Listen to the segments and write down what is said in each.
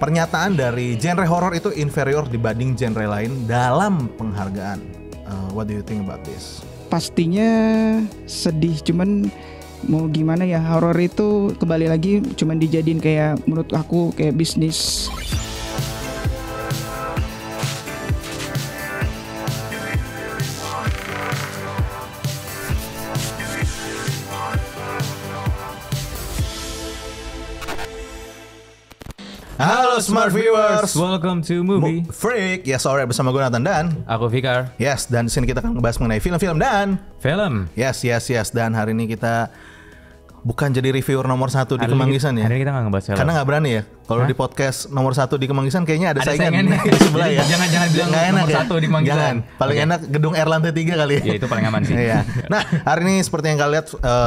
pernyataan dari genre horor itu inferior dibanding genre lain dalam penghargaan. What do you think about this? Pastinya sedih, cuman mau gimana ya, horor itu kembali lagi cuman dijadiin kayak, menurut aku kayak bisnis. Halo Smart Viewers, welcome to Movie Freak. Ya, sore bersama gue Nathan dan aku Fikar. Yes, dan di sini kita akan ngebahas mengenai film-film dan Film. Yes. Dan hari ini kita bukan jadi reviewer nomor 1 di Kemanggisan ya. Hari ini kita nggak ngebahas film. Karena nggak berani ya. Kalau di podcast nomor 1 di Kemanggisan kayaknya ada saingan saingannya. di sebelah ya. Jangan bilang nomor 1 di Kemanggisan. Jangan. Paling enak gedung R lantai 3 kali ya. Ya itu paling aman sih. Iya. Nah, hari ini seperti yang kalian lihat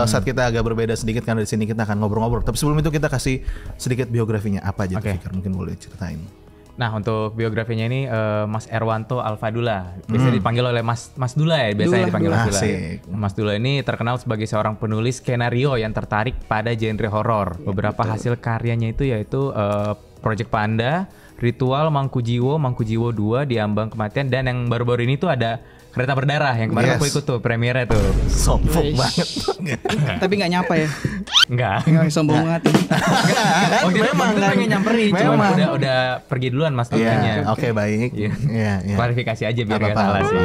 saat kita agak berbeda sedikit karena di sini kita akan ngobrol-ngobrol. Tapi sebelum itu kita kasih sedikit biografinya apa aja tuh, Fikar, mungkin boleh ceritain. Nah, untuk biografinya ini Mas Erwanto Alfadula, biasa dipanggil oleh Mas Dula ya, biasanya dipanggil Mas Dula. Mas Dula ini terkenal sebagai seorang penulis skenario yang tertarik pada genre horor. Beberapa hasil karyanya itu yaitu Project Panda, Ritual, Mangkujiwo 2, Diambang Kematian, dan yang baru-baru ini tuh ada Kereta Berdarah yang kemarin aku ikut tuh premiernya tuh. Sombong banget. Tapi nggak nyapa ya? Enggak. Sombong banget. Memang pengen nyamperin, cuma udah pergi duluan Mas Dulanya. Oke, baik. Iya. Klarifikasi aja biar nggak salah sih.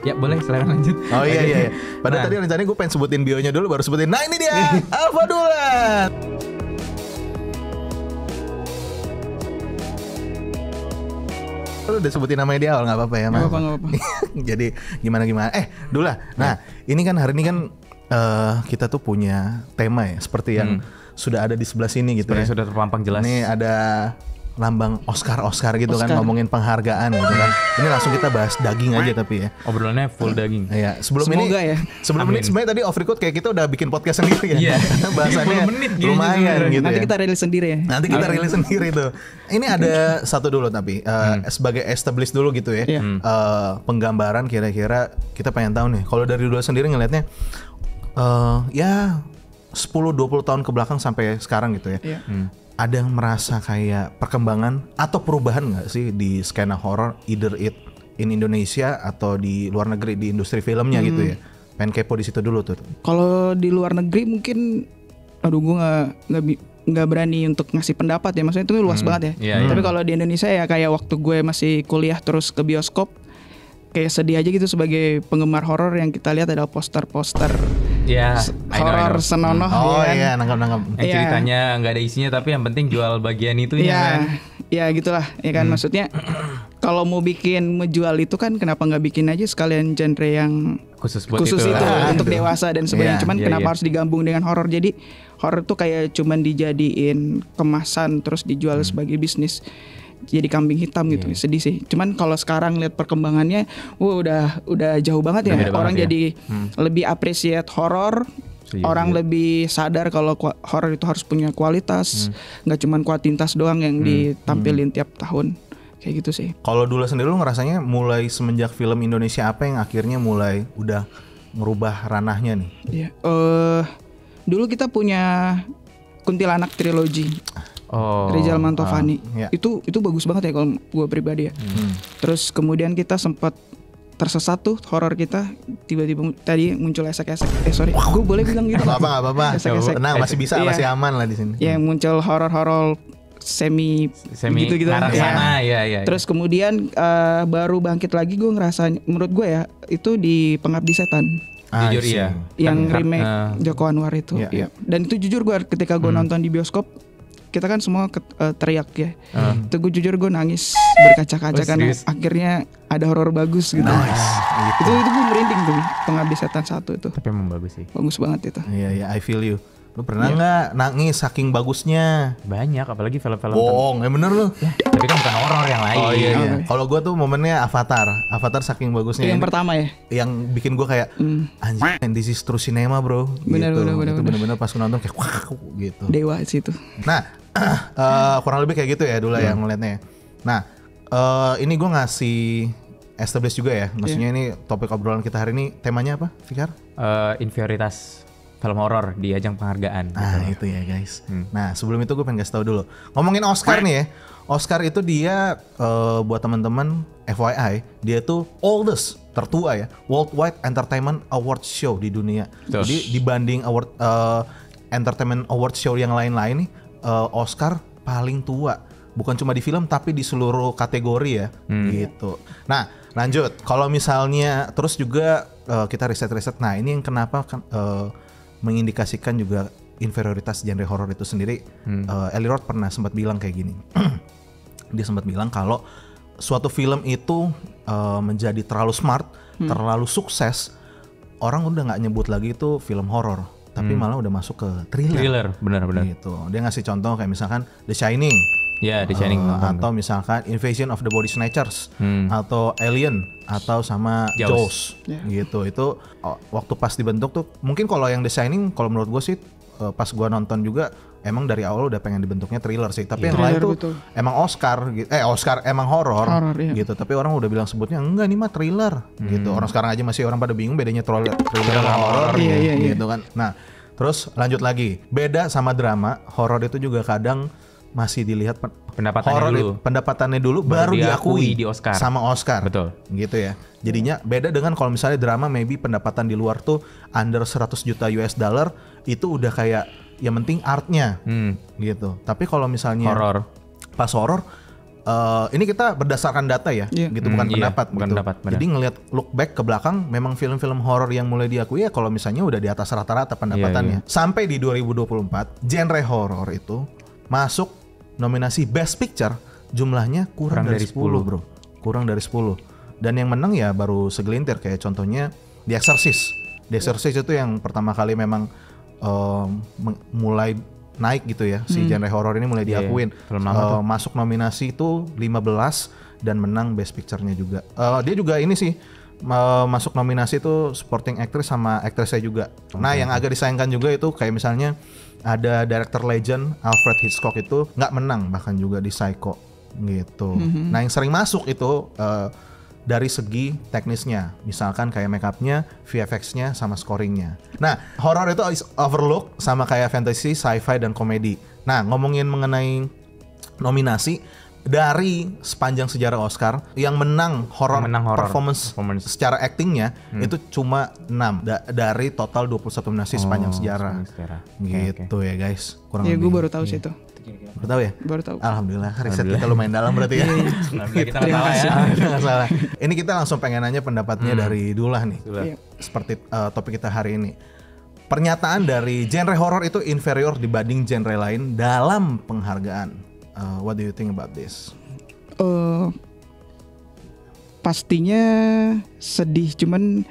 Ya boleh, silakan lanjut. Oh iya. Padahal tadi rencananya gue pengen sebutin bionya dulu baru sebutin. Nah ini dia Alfadula. Lu udah sebutin namanya di awal, nggak apa-apa ya, Mas? Nggak apa-apa. Jadi gimana? Dula. Nah, ini kan hari ini kan kita tuh punya tema ya, seperti yang sudah ada di sebelah sini gitu ya. Sudah terpampang jelas. Ini ada lambang Oscar gitu kan, ngomongin penghargaan gitu kan. Ini langsung kita bahas daging aja tapi ya. Obrolannya full daging. Iya, sebelum Semoga ini ya. Sebelum ini sebenarnya tadi off record kayak kita udah bikin podcast sendiri ya. Iya. Bahasannya 10 menit lumayan gitu. Nanti ya. kita rilis sendiri ya. Nanti kita rilis sendiri tuh. Ini ada satu dulu tapi sebagai establish dulu gitu ya. Penggambaran kira-kira kita pengen tahu nih. Kalau dari dulu sendiri ngelihatnya ya 10-20 tahun ke belakang sampai sekarang gitu ya. Ada yang merasa kayak perkembangan atau perubahan nggak sih di skena horror, either it in Indonesia atau di luar negeri di industri filmnya gitu ya? Pengen kepo di situ dulu tuh. Kalau di luar negeri mungkin, aduh gue nggak berani untuk ngasih pendapat ya, maksudnya itu luas banget ya. Tapi kalau di Indonesia ya kayak waktu gue masih kuliah terus ke bioskop, kayak sedih aja gitu sebagai penggemar horor yang kita lihat adalah poster-poster horor senonoh. Iya, nangkap. Ceritanya nggak ada isinya tapi yang penting jual bagian itunya kan. Ya gitulah ya kan, maksudnya kalau mau menjual itu kan kenapa nggak bikin aja sekalian genre yang khusus itu untuk dewasa dan sebagainya. Cuman kenapa harus digabung dengan horor? Jadi horor tuh kayak cuman dijadiin kemasan terus dijual sebagai bisnis. Jadi kambing hitam gitu, sedih sih. Cuman kalau sekarang lihat perkembangannya, udah jauh banget ya. Orang jadi lebih appreciate horor. Orang lebih sadar kalau horor itu harus punya kualitas, nggak cuman kuantitas doang yang ditampilin tiap tahun. Kayak gitu sih. Kalau dulu sendiri lu ngerasanya mulai semenjak film Indonesia apa yang akhirnya mulai udah ngerubah ranahnya nih? Iya. Dulu kita punya Kuntilanak Trilogy. Rizal Mantovani. Itu bagus banget ya kalau gue pribadi ya. Terus kemudian kita sempat tersesat tuh horor kita, tiba-tiba tadi muncul esek-esek. Gue boleh bilang gitu? Gak apa-apa. Tenang, masih bisa, masih aman lah di sini. Yang muncul horor-horor semi gitu sana, ya. Terus kemudian baru bangkit lagi gue ngerasa, menurut gue ya itu di Pengabdi Setan. Jujur iya. Yang remake Joko Anwar itu. Dan itu jujur gue ketika gue nonton di bioskop, kita kan semua teriak ya. Itu gue jujur gue nangis berkaca-kaca karena akhirnya ada horor bagus gitu. Itu gue merinding tuh Pengabdi Setan 1 itu. Tapi emang bagus sih. Bagus banget itu. Iya, I feel you. Lu pernah nggak nangis saking bagusnya? Banyak, apalagi film-film. Bohong, bener lu. Tapi kan bukan horor yang lain. Iya. Kalau gue tuh momennya Avatar saking bagusnya. Yang pertama ya. Yang bikin gue kayak anjing, this is true cinema bro. Bener. Itu bener-bener pas nonton kayak wah gitu. Dewa sih itu. Nah, kurang lebih kayak gitu ya dulu yang ngeliatnya. Nah, ini gue ngasih establish juga ya. Maksudnya ini topik obrolan kita hari ini temanya apa, Fikar? Inferioritas film horor di ajang penghargaan. Nah gitu ya guys. Nah sebelum itu gue pengen kasih tahu dulu. Ngomongin Oscar nih ya. Oscar itu dia buat teman-teman FYI, dia tuh oldest, tertua ya, Worldwide Entertainment Award Show di dunia. Jadi dibanding Entertainment Award Show yang lain-lain nih, Oscar paling tua. Bukan cuma di film tapi di seluruh kategori ya, gitu. Nah, lanjut. Kalau misalnya terus juga kita riset-riset. Nah, ini yang kenapa mengindikasikan juga inferioritas genre horor itu sendiri. Eli Roth pernah sempat bilang kayak gini. Dia sempat bilang kalau suatu film itu menjadi terlalu smart, terlalu sukses, orang udah nggak nyebut lagi itu film horor, tapi malah udah masuk ke thriller. Benar-benar. Gitu. Dia ngasih contoh kayak misalkan The Shining. Ya, The Shining. Atau misalkan Invasion of the Body Snatchers, atau Alien, atau sama Jaws. Gitu. Itu waktu pas dibentuk tuh, mungkin kalau yang The Shining, kalau menurut gue sih pas gue nonton juga emang dari awal udah pengen dibentuknya thriller sih. Tapi yang lain tuh emang Oscar emang horor gitu. Tapi orang udah bilang sebutnya enggak nih mah thriller gitu. Orang sekarang aja masih orang pada bingung bedanya thriller sama horor gitu kan. Nah, terus lanjut lagi. Beda sama drama, horor itu juga kadang masih dilihat pendapatannya dulu baru diakui di Oscar. Sama Oscar. Betul. Gitu ya. Jadinya beda dengan kalau misalnya drama maybe pendapatan di luar tuh under 100 juta US dollar itu udah kayak yang penting artnya gitu. Tapi kalau misalnya pas horor ini kita berdasarkan data ya, gitu bukan pendapat. Bukan gitu. pendapat. Jadi ngelihat look back ke belakang, memang film-film horor yang mulai diakui ya kalau misalnya udah di atas rata-rata pendapatannya. Sampai di 2024 genre horor itu masuk nominasi Best Picture jumlahnya kurang dari 10 bro. Kurang dari 10. Dan yang menang ya baru segelintir kayak contohnya The Exorcist. The Exorcist itu yang pertama kali memang mulai naik gitu ya, si genre horor ini mulai diakuin. Masuk nominasi itu 15 dan menang Best Picture-nya juga. Dia juga ini sih masuk nominasi itu supporting actress sama aktrisnya juga. Nah, yang agak disayangkan juga itu kayak misalnya ada director legend Alfred Hitchcock itu nggak menang bahkan juga di Psycho gitu. Nah, yang sering masuk itu dari segi teknisnya, misalkan kayak make-upnya, VFX-nya, sama scoringnya. Nah, horror itu is overlooked sama kayak fantasy, sci-fi, dan komedi. Nah, ngomongin mengenai nominasi, dari sepanjang sejarah Oscar, yang menang horror performance secara actingnya itu cuma 6 dari total 21 nominasi sepanjang sejarah. Gitu ya guys. Kurang lebih. Gue baru tahu sih itu. Baru tahu ya? Baru tahu. Alhamdulillah, riset kita lumayan dalam berarti ya. Kita nggak salah ya. Nggak salah. Ini kita langsung pengen nanya pendapatnya dari Dullah nih. Seperti topik kita hari ini. Pernyataan dari genre horror itu inferior dibanding genre lain dalam penghargaan. What do you think about this? Pastinya sedih, cuman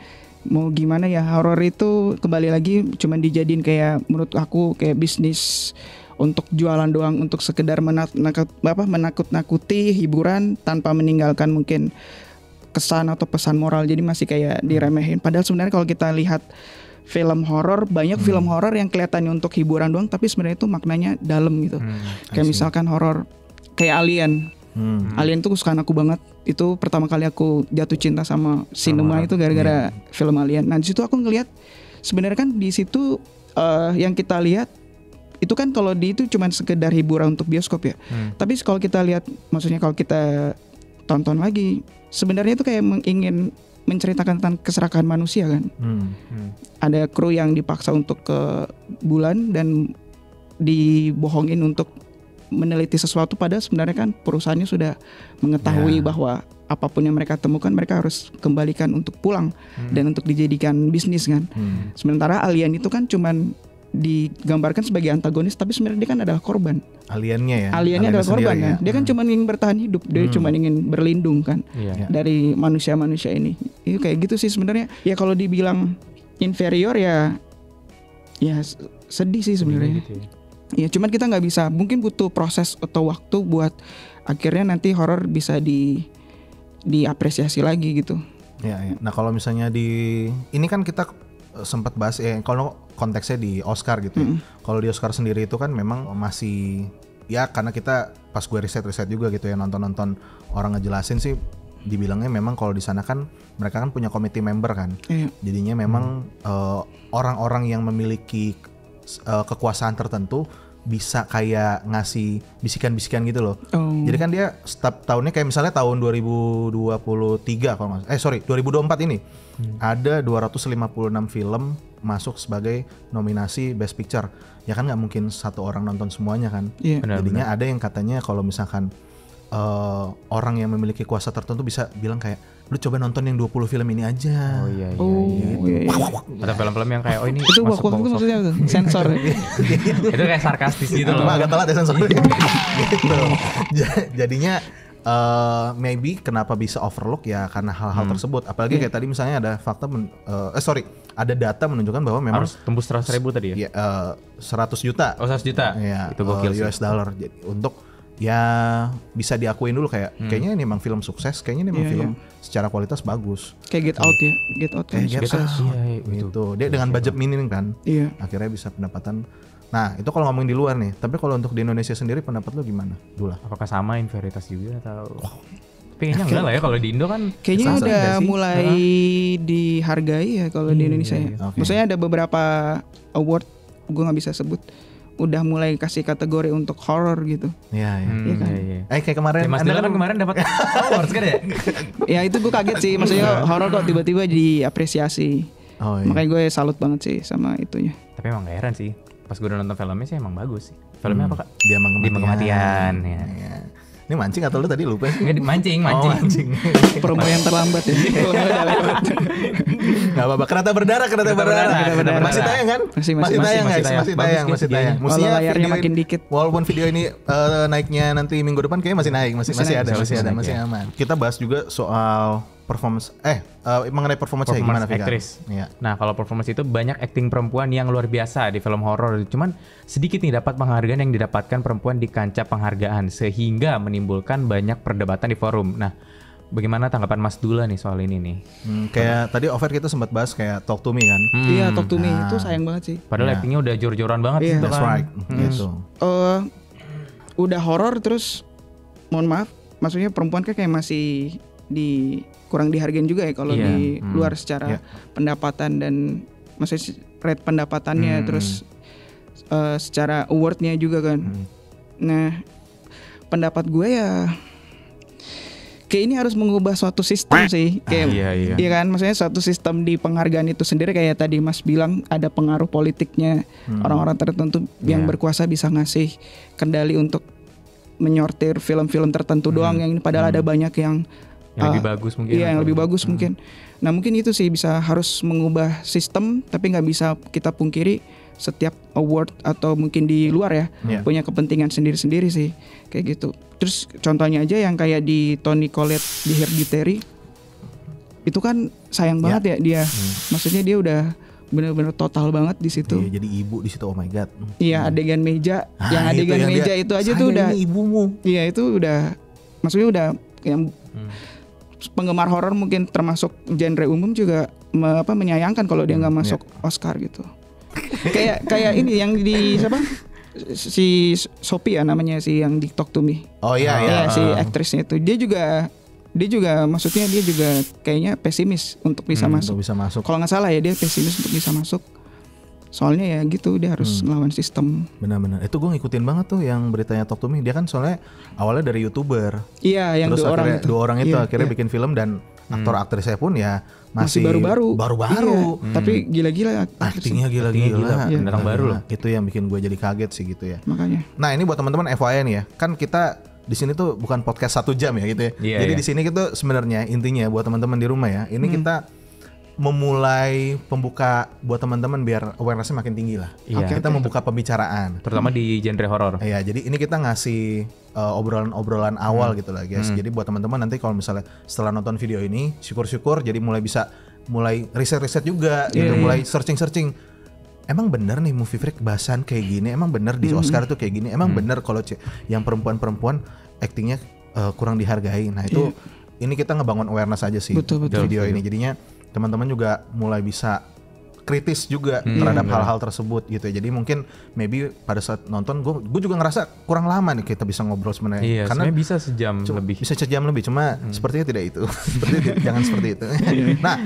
mau gimana ya, horor itu kembali lagi cuman dijadiin kayak menurut aku kayak bisnis untuk jualan doang, untuk sekedar menakut-nakuti, hiburan tanpa meninggalkan mungkin kesan atau pesan moral. Jadi masih kayak diremehin. Padahal sebenarnya kalau kita lihat film horor, banyak film horor yang kelihatannya untuk hiburan doang, tapi sebenarnya itu maknanya dalam gitu. Kayak misalkan horor kayak Alien. Alien tuh kesukaan aku banget. Itu pertama kali aku jatuh cinta sama sinema itu gara-gara film Alien. Nah, di situ aku ngelihat sebenarnya kan di situ yang kita lihat itu kan kalau di itu cuma sekedar hiburan untuk bioskop ya. Tapi kalau kita lihat, maksudnya kalau kita tonton lagi, sebenarnya itu kayak ingin menceritakan tentang keserakahan manusia kan. Ada kru yang dipaksa untuk ke bulan dan dibohongin untuk meneliti sesuatu, padahal sebenarnya kan perusahaannya sudah mengetahui bahwa apapun yang mereka temukan mereka harus kembalikan untuk pulang dan untuk dijadikan bisnis kan. Sementara Alien itu kan cuman digambarkan sebagai antagonis, tapi sebenarnya dia kan adalah korban. Aliennya ya. Aliennya adalah korban ya. Dia kan cuma ingin bertahan hidup, dia cuma ingin berlindung kan dari manusia-manusia ini. Itu kayak gitu sih sebenarnya. Ya kalau dibilang inferior ya sedih sih sebenarnya. Ya cuman kita nggak bisa, mungkin butuh proses atau waktu buat akhirnya nanti horor bisa diapresiasi lagi gitu. Ya. Nah kalau misalnya ini kan kita sempat bahas kalau konteksnya di Oscar gitu ya. Kalau di Oscar sendiri itu kan memang masih ya, karena kita pas gue riset juga gitu ya, nonton orang ngejelasin sih, dibilangnya memang kalau di sana kan mereka kan punya committee member kan. Jadinya memang orang-orang yang memiliki kekuasaan tertentu bisa kayak ngasih bisikan-bisikan gitu loh. Jadi kan dia setiap tahunnya kayak misalnya tahun 2023 kalau 2024 ini ada 256 film masuk sebagai nominasi Best Picture. Ya kan nggak mungkin satu orang nonton semuanya kan. Jadinya ada yang katanya kalau misalkan orang yang memiliki kuasa tertentu bisa bilang kayak lu coba nonton yang 20 film ini aja. Iya. Ada film-film yang kayak ini itu waktu itu maksudnya sensor. Itu kayak sarkastis gitu loh. Agak telat ya sensor. Gitu. Jadinya maybe kenapa bisa overlook ya karena hal-hal tersebut. Apalagi kayak tadi misalnya ada fakta ada data menunjukkan bahwa memang harus tembus 100.000 tadi ya. 100 juta. Oh 100 juta. Ya, itu gokil US dollar. Jadi untuk ya bisa diakuin dulu kayak kayaknya ini emang film sukses, kayaknya ini emang film secara kualitas bagus. Kayak Get Out ya, Get Out kan sukses. Gitu. Dia dengan budget minim kan, akhirnya bisa pendapatan. Nah itu kalau ngomongin di luar nih, tapi kalau untuk di Indonesia sendiri pendapat lo gimana? Dula? Apakah sama Inveritas juga atau? Tapi kayaknya enggak lah ya kalau di Indo kan. Kayaknya udah mulai dihargai ya kalau di Indonesia ya. Maksudnya ada beberapa award, gue nggak bisa sebut. Udah mulai kasih kategori untuk horror gitu. Iya kan? Kayak kemarin Mas Dila kan kemarin dapat awards kan ya? Ya itu gue kaget sih, maksudnya horror kok tiba-tiba diapresiasi. Makanya gue salut banget sih sama itunya. Tapi emang gak heran sih, pas gue udah nonton filmnya sih emang bagus sih. Filmnya apa kak? Dia Kematian ya. Ini mancing atau lu tadi lupa sih? Nggak, mancing. Promo yang terlambat ya. Gak apa-apa, kereta berdarah. Masih tayang kan? Masih tayang guys, masih tayang. Kalau layarnya makin dikit. Walaupun video ini naiknya nanti minggu depan kayaknya masih naik, masih aman. Kita bahas juga soal performance mengenai performance gimana aktris. Nah, kalau performance itu banyak akting perempuan yang luar biasa di film horor. Cuman sedikit nih dapat penghargaan yang didapatkan perempuan di kancah penghargaan sehingga menimbulkan banyak perdebatan di forum. Nah, bagaimana tanggapan Mas Dula nih soal ini nih? Kayak tadi over kita sempat bahas kayak Talk to Me kan. Iya, Talk to Me itu sayang banget sih. Padahal actingnya udah jor-joran banget gitu kan. That's right. Gitu. Udah horor terus mohon maaf, maksudnya perempuan kan kayak masih kurang dihargain juga ya kalau di luar secara pendapatan dan maksudnya rate pendapatannya terus secara awardnya juga kan. Nah pendapat gue ya kayak ini harus mengubah suatu sistem sih kayak iya kan, maksudnya suatu sistem di penghargaan itu sendiri kayak tadi Mas bilang ada pengaruh politiknya, orang-orang tertentu yang berkuasa bisa ngasih kendali untuk menyortir film-film tertentu doang yang padahal ada banyak yang lebih bagus mungkin. Iya, yang lebih bagus mungkin. Nah, mungkin itu sih bisa harus mengubah sistem, tapi nggak bisa kita pungkiri setiap award atau mungkin di luar ya punya kepentingan sendiri-sendiri sih kayak gitu. Terus contohnya aja yang kayak di Toni Collette di Hereditary itu kan sayang banget ya dia. Maksudnya dia udah benar-benar total banget di situ. Iya, jadi ibu di situ, oh my god. Iya, adegan meja, yang adegan meja itu aja tuh udah ibumu. Iya, itu udah maksudnya udah yang penggemar horor mungkin termasuk genre umum juga menyayangkan kalau dia nggak masuk Oscar gitu. kayak ini yang di siapa? Si Sophie ya namanya, si yang di Talk to Me. Oh iya. Si aktrisnya itu dia juga maksudnya dia juga kayaknya pesimis untuk bisa masuk. Kalau nggak salah ya dia pesimis untuk bisa masuk. Soalnya ya gitu dia harus ngelawan sistem. Benar-benar. Itu gue ngikutin banget tuh yang beritanya Talk to Me. Dia kan soalnya awalnya dari YouTuber. Iya, yang terus dua orang itu akhirnya bikin film dan aktor-aktrisnya pun ya masih baru-baru. Iya, tapi gila-gila. Aktingnya gila-gila. Pendatang baru loh. Itu yang bikin gue jadi kaget sih gitu ya. Makanya. Nah, ini buat teman-teman FYI nih ya. Kan kita di sini tuh bukan podcast 1 jam ya gitu ya. Jadi di sini kita sebenarnya intinya buat teman-teman di rumah ya. Ini kita memulai pembuka buat teman-teman biar awareness-nya makin tinggi lah. Kita membuka pembicaraan, terutama di genre horor. Iya, jadi ini kita ngasih obrolan-obrolan awal gitu lah, guys. Jadi buat teman-teman nanti kalau misalnya setelah nonton video ini, syukur-syukur jadi mulai riset-riset juga, gitu, mulai searching. Emang bener nih Movie Freak bahasan kayak gini, emang bener di Oscar tuh kayak gini, emang bener kalau yang perempuan-perempuan aktingnya kurang dihargai. Nah itu ini kita ngebangun awareness aja sih video ini, jadinya teman-teman juga mulai bisa kritis juga terhadap hal-hal tersebut gitu ya. Jadi mungkin maybe pada saat nonton gue juga ngerasa kurang lama nih kita bisa ngobrol sebenarnya. Iya, karena bisa sejam lebih. Bisa sejam lebih, cuma sepertinya tidak itu. Jangan seperti itu. Nah,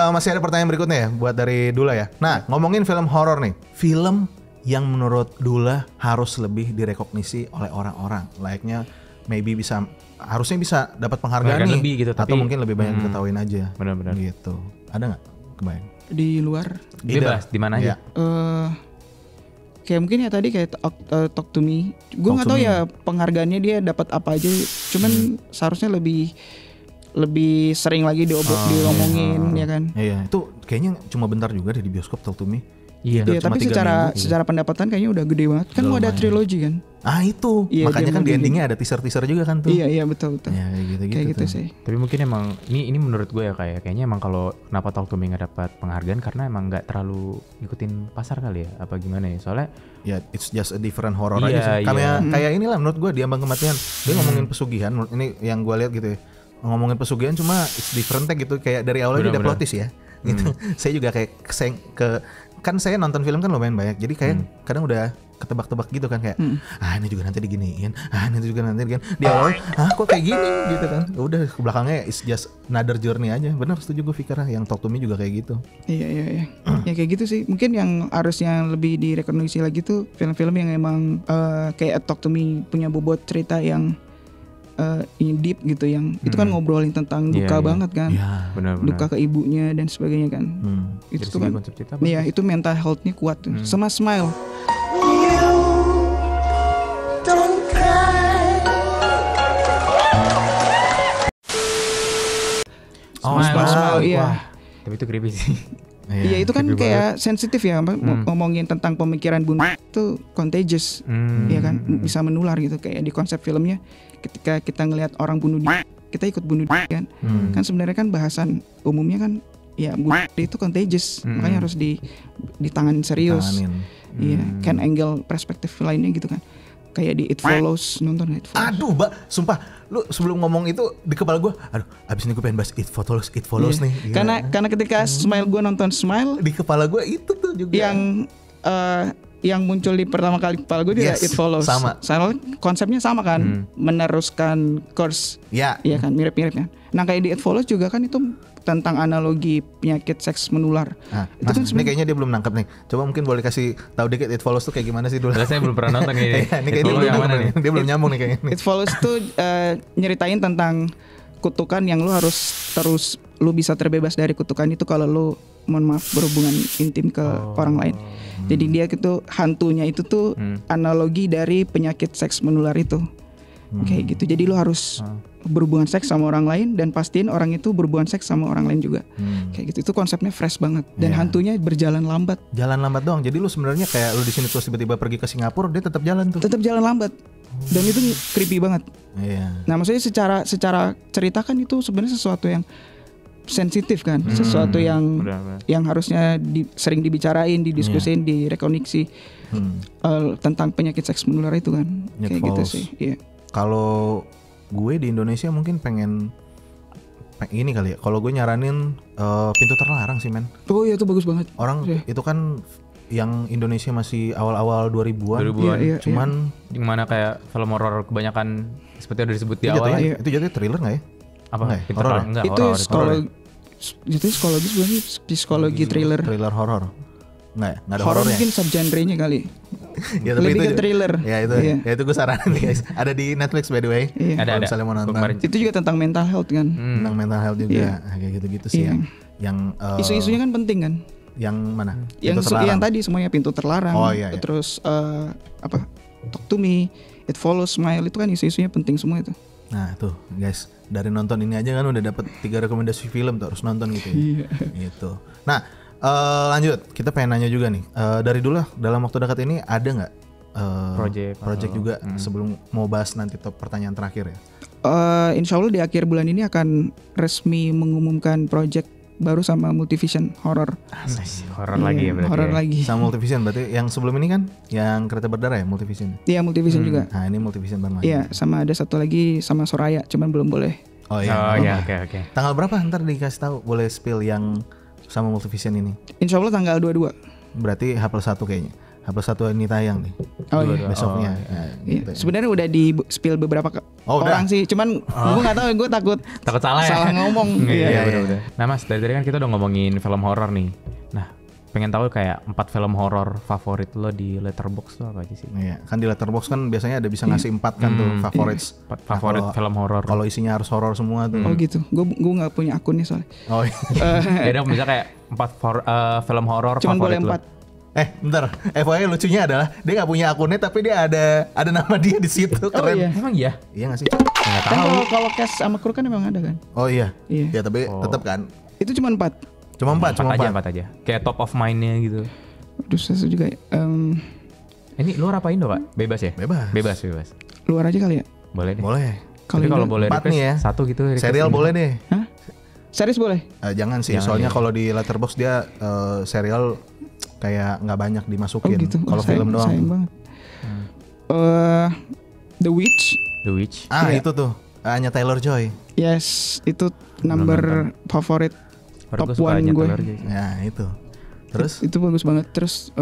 masih ada pertanyaan berikutnya ya buat dari Dula ya. Nah, ngomongin film horor nih. Film yang menurut Dula harus lebih direkognisi oleh orang-orang, layaknya maybe harusnya bisa dapat penghargaan nih lebih gitu, atau mungkin lebih banyak diketahuin aja. Benar-benar gitu. Ada nggak kebayang Di luar bebas di mana aja? Kayak mungkin ya tadi kayak Talk to Me. Gue nggak tahu ya penghargaannya dia dapat apa aja. Cuman seharusnya lebih sering lagi diomongin ya kan. Iya, itu kayaknya cuma bentar juga deh di bioskop Talk to Me. Iya, tapi secara pendapatan kayaknya udah gede banget. Kan mau ada trilogi kan. Itu makanya kan di endingnya ada teaser juga kan tuh. Iya betul. Ya, kayak gitu sih. Tapi mungkin emang ini menurut gue ya kayaknya emang kalau kenapa Talk to Me nggak dapat penghargaan karena emang nggak terlalu ngikutin pasar kali ya, apa gimana ya? Soalnya ya it's just a different horror aja sih. Kayak inilah menurut gue Di Ambang Kematian. Dia ngomongin pesugihan, ini yang gue lihat gitu ya. Ngomongin pesugihan cuma it's different gitu, kayak dari awalnya dia ada plot twist ya. Gitu. Saya juga kayak kan saya nonton film kan lumayan banyak, jadi kayak kadang udah ketebak-tebak gitu kan, kayak ini juga nanti diginiin, ini juga nanti diginiin. Di awal kok kayak gini gitu kan, udah ke belakangnya it's just another journey aja. Bener, setuju gue Fikra, yang Talk to Me juga kayak gitu. Iya. Ya kayak gitu sih. Mungkin yang harusnya lebih direkognisi lagi tuh film-film yang emang kayak Talk to Me punya bobot cerita yang deep gitu, yang itu kan ngobrolin tentang duka banget kan, benar-benar. duka ke ibunya dan sebagainya kan. Itu tuh kan, iya itu mental health-nya kuat tuh. Sama Smile. Smile. Iya. Tapi itu creepy sih. Iya itu kan kayak sensitif ya, ngomongin tentang pemikiran bunuh itu contagious, ya kan, bisa menular gitu. Kayak di konsep filmnya, ketika kita ngelihat orang bunuh diri, kita ikut bunuh diri kan. Kan sebenarnya kan bahasan umumnya kan, ya bunuh diri itu contagious, makanya harus ditangani serius. Iya, kan angle perspektif lainnya gitu kan. Kayak di It Follows, nonton It Follows. Aduh, sumpah, lu sebelum ngomong itu di kepala gue, abis ini gue pengen bahas It Follows nih. Karena ketika Smile, gue nonton Smile, di kepala gue itu tuh juga yang muncul di pertama kali kepala gue dia It Follows. Sama. Konsepnya sama kan, meneruskan curse. Iya kan, mirip-mirip kan. Nah kayak di It Follows juga kan itu tentang analogi penyakit seks menular. Itu kan ini kayaknya dia belum nangkep nih. Coba mungkin boleh kasih tahu dikit It Follows tuh kayak gimana sih dulu. Saya belum pernah nonton ini. Ini kayaknya dia belum nyambung nih kayaknya. It Follows tuh nyeritain tentang kutukan yang lu harus terus, lu bisa terbebas dari kutukan itu kalau lu, mohon maaf, berhubungan intim ke orang lain. Jadi dia gitu, hantunya itu tuh analogi dari penyakit seks menular itu. Kayak gitu. Jadi lu harus berhubungan seks sama orang lain dan pastiin orang itu berhubungan seks sama orang lain juga. Kayak gitu. Itu konsepnya fresh banget dan hantunya berjalan lambat. Jalan lambat doang. Jadi lu sebenarnya kayak lu di sini terus tiba-tiba pergi ke Singapura, dia tetap jalan tuh. Tetap jalan lambat. Dan itu creepy banget. Nah, maksudnya secara cerita kan itu sebenarnya sesuatu yang sensitif kan, sesuatu yang harusnya sering dibicarain, didiskusin, direkognisi tentang penyakit seks menular itu kan. Kayak gitu sih. Iya. Kalau gue di Indonesia mungkin pengen ini kali ya. Kalau gue nyaranin Pintu Terlarang sih men. Oh iya itu bagus banget. Orang itu kan yang Indonesia masih awal-awal 2000-an. Cuman yang mana kayak film horor kebanyakan seperti udah disebut di awal. Itu jatuhnya thriller enggak ya? Apa? Horor. Itu psikologi sebenarnya, psikologi thriller. Thriller horor. Enggak ada horor horornya. Mungkin subgenrenya kali. Ya, tapi lebih itu ke thriller. Ya itu gue saranin nih guys. Ada di Netflix by the way. Ada. Misalnya mau nonton. Itu juga tentang mental health kan. Tentang mental health juga. Kayak gitu-gitu sih yang isu-isunya kan penting kan. Yang mana? Yang tadi semuanya Pintu Terlarang. Iya. Terus Talk to Me, It Follows, Smile, itu kan isu-isunya penting semua itu. Nah tuh guys, dari nonton ini aja kan udah dapat 3 rekomendasi film tuh, harus nonton gitu ya. Gitu. Nah lanjut, kita pengen nanya juga nih, dari dulu dalam waktu dekat ini ada nggak project juga sebelum mau bahas nanti top pertanyaan terakhir ya? Insya Allah di akhir bulan ini akan resmi mengumumkan project baru sama Multivision horror. Horror lagi ya berarti. Horror lagi. Sama Multivision berarti yang sebelum ini kan yang Kereta Berdarah ya Multivision. Iya Multivision juga. Nah ini Multivision baru lagi. Iya sama ada satu lagi sama Soraya, cuman belum boleh. Oke. Tanggal berapa ntar dikasih tahu, boleh spill yang sama Multivision ini? Insya Allah tanggal 22. Berarti H+1 kayaknya. H+1 ini tayang nih. Besoknya. Gitu. Sebenarnya udah di spill beberapa orang sih, cuman gue nggak tahu, gue takut salah ngomong. Iya. Nah Mas, dari tadi kan kita udah ngomongin film horor nih. Nah, pengen tahu kayak 4 film horor favorit lo di Letterboxd tuh apa aja sih? Iya, kan di Letterboxd kan biasanya ada bisa ngasih 4 kan tuh favorites. Favorit film horor. Kalau isinya harus horor semua tuh. Oh gitu. Gue nggak punya akunnya soalnya. Oh iya. Beda misalnya kayak 4 film horor Cuman favorit boleh lo. 4. Bentar. FYI lucunya adalah dia nggak punya akunnya tapi dia ada nama dia di situ. Keren. iya. Emang iya? Iya nggak sih? Nggak Kan tahu. kalau cast sama kru kan emang ada kan. Oh iya. Iya. Ya tapi tetap kan. Itu cuma 4. Cuma 4, cuma 4. 4 aja. Kayak top of mind-nya gitu. Aduh susah juga ya. Ini luar apa Indo, Pak? Bebas ya? Bebas. Luar aja kali ya. Boleh deh. Boleh. Tapi kalau boleh 4 request nih ya. satu gitu request Serial Indo. boleh deh. Hah? Series boleh? Jangan sih, soalnya kalau di Letterboxd dia serial kayak nggak banyak dimasukin. Oh gitu. Kalau film doang. Sayang banget. The Witch. The Witch. Itu tuh. Anya Taylor-Joy. Yes, itu number favorit. Baru Top gue suka one Anya gue. Taylor-Joy. Ya, itu. Terus Itu bagus banget. Terus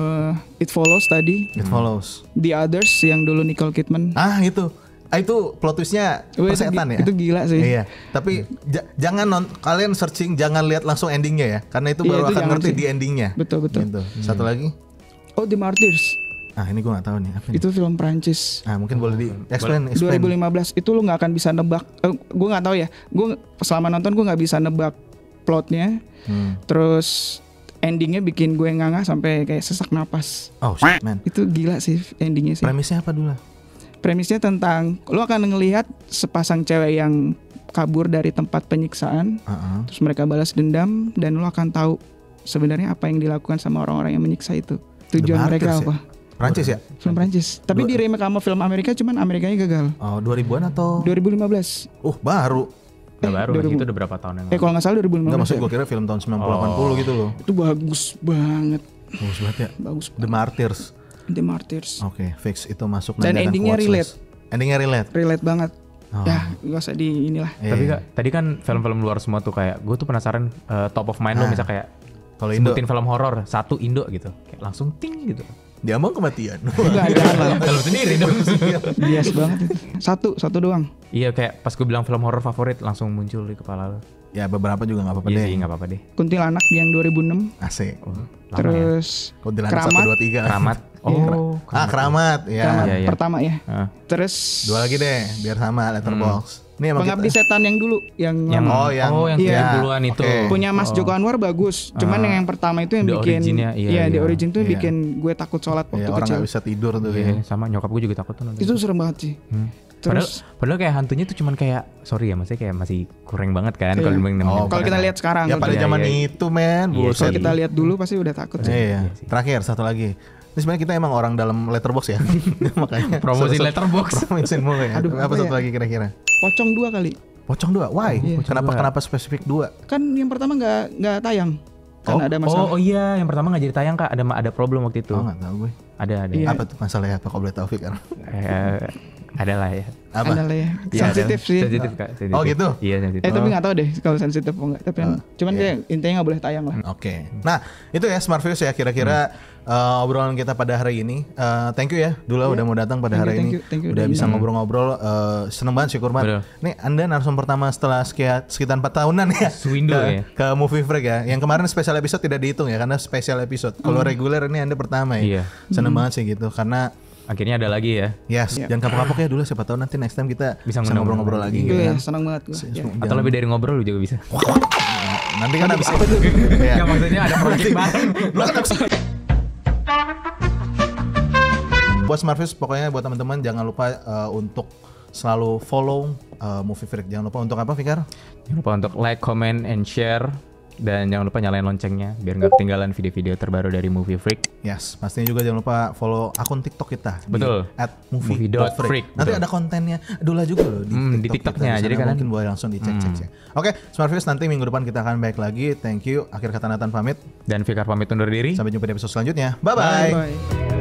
It Follows tadi. It Follows. The Others yang dulu Nicole Kidman. Itu. Itu plot twistnya persetan ya. Itu gila sih. Iya. Tapi jangan kalian searching, jangan lihat langsung endingnya ya, karena itu Iya, baru itu akan jangan ngerti sih. di endingnya. Betul. Gitu. Satu lagi. Oh, The Martyrs. Ini gue nggak tahu nih. Apa nih? Itu film Prancis. Mungkin boleh di explain. 2015 itu lu nggak akan bisa nebak. Gue nggak tahu ya. Gue selama nonton gue nggak bisa nebak plotnya. Terus endingnya bikin gue ngangah sampai kayak sesak napas. Oh shit man. Itu gila sih endingnya sih. Premisnya apa dulu? Premisnya tentang lu akan ngelihat sepasang cewek yang kabur dari tempat penyiksaan. Terus mereka balas dendam dan lu akan tahu sebenarnya apa yang dilakukan sama orang-orang yang menyiksa itu. Tujuan mereka apa? Prancis ya? Film Prancis. Tapi di remake sama film Amerika cuman Amerikanya gagal. Oh, 2000-an atau 2015. Baru. Nggak baru, itu udah berapa tahun yang lalu. Kalau nggak salah 2015. Enggak, maksud gue kira film tahun 90-80 gitu loh. Itu bagus banget. Bagus banget ya. Bagus. The Martyrs. The Martyrs. Oke, fix itu masuk. Dan nanti akan endingnya quotes relate. list. Endingnya relate. Relate banget. Ya, gak usah di inilah. Tapi Kak, tadi kan film-film luar semua tuh kayak gue tuh penasaran top of mind lo misal kayak kalau Indo sebutin film horor satu Indo gitu. Kayak langsung ting gitu. diambang kematian. Enggak ada lah. Kalau sendiri dong. Bias banget itu. Satu doang. Iya kayak pas gue bilang film horor favorit langsung muncul di kepala lo. Ya beberapa juga nggak apa-apa Iya deh. sih nggak apa-apa deh. Kuntilanak yang 2006. Asik. Terus Kuntilanak Keramat. 1, 2, 3. Keramat. Oh. Keramat. Ya. Keramat Iya, iya. pertama ya. Terus Dua lagi deh, biar sama Letterboxd. Ini emang Pengabdi Setan yang dulu yang lama. yang iya. duluan itu. Oke. Punya Mas Joko Anwar bagus. Cuman yang pertama itu yang The bikin Origin-nya, iya. The Origin tuh Iya. bikin gue takut sholat waktu orang kecil. nggak bisa tidur tuh Iya, ya. sama nyokap gue juga takut tuh nonton. Itu serem banget sih. Terus Padahal kayak hantunya tuh cuman kayak sorry ya maksudnya kayak masih kurang banget kan Iya. kalau dibanding Oh, kalau kita lihat sekarang, Ya pada Iya, zaman iya. itu men, Iya, buset. kalau kita lihat dulu pasti udah takut sih. Iya. sih. Terakhir satu lagi. Ini sebenarnya kita emang orang dalam Letterboxd ya. Makanya Promosi Letterboxd. Promosiin mulu ya. Aduh, apa apa satu ya? lagi kira-kira? Pocong 2 kali. Pocong 2. Why? Iya. Kenapa spesifik 2? Kan yang pertama nggak tayang. Karena ada masalah. Oh iya, yang pertama nggak jadi tayang Kak, ada problem waktu itu. Oh, enggak tahu gue. Ada. Iya. Apa tuh masalahnya? Apa kau boleh tahu Fik? Ada lah ya. Apa? Adalah ya. Iya, Sensitif ada. sih. Sensitif Kak, sensitif. Oh, gitu? Iya, sensitif. Tapi nggak tahu deh kalau sensitif apa enggak. Tapi cuman kayak intinya nggak boleh tayang lah. Oke. Nah, itu ya Smart Views ya kira-kira obrolan kita pada hari ini. Thank you ya Dula udah mau datang pada hari ini. Thank you. Udah bisa ngobrol-ngobrol. Seneng banget, syukur banget. Betul. Nih Anda narsum pertama setelah sekitar 4 tahunan ya. Swindo ya. Ke Movie Freak ya. Yang kemarin special episode tidak dihitung ya karena special episode. Kalau reguler ini Anda pertama ya. Iya. Seneng banget sih gitu karena Akhirnya ada lagi ya. yes, jangan kapok-kapok ya dulu, siapa tahu nanti next time kita Bisa ngobrol-ngobrol lagi gitu Iya, kan. senang banget gue. Ya. Atau lebih dari ngobrol lu juga bisa. Nanti kan habis apa tuh? Ya maksudnya ada project bareng. Buat Smart Views pokoknya buat teman-teman jangan lupa untuk selalu follow Movie Freak. Jangan lupa untuk apa Fikar? Jangan lupa untuk like, comment, and share. Dan jangan lupa nyalain loncengnya biar nggak ketinggalan video-video terbaru dari Movie Freak. Yes, pastinya juga jangan lupa follow akun TikTok kita Betul. di @movie.freak. Nanti Betul. ada kontennya Dula juga loh di TikToknya, kita. Di jadi sana kalian- mungkin boleh langsung dicek-cek ya. Oke, Smart Views nanti minggu depan kita akan baik lagi. Thank you. Akhir kata Nathan pamit. Dan Fikar pamit undur diri. Sampai jumpa di episode selanjutnya. Bye bye. Bye.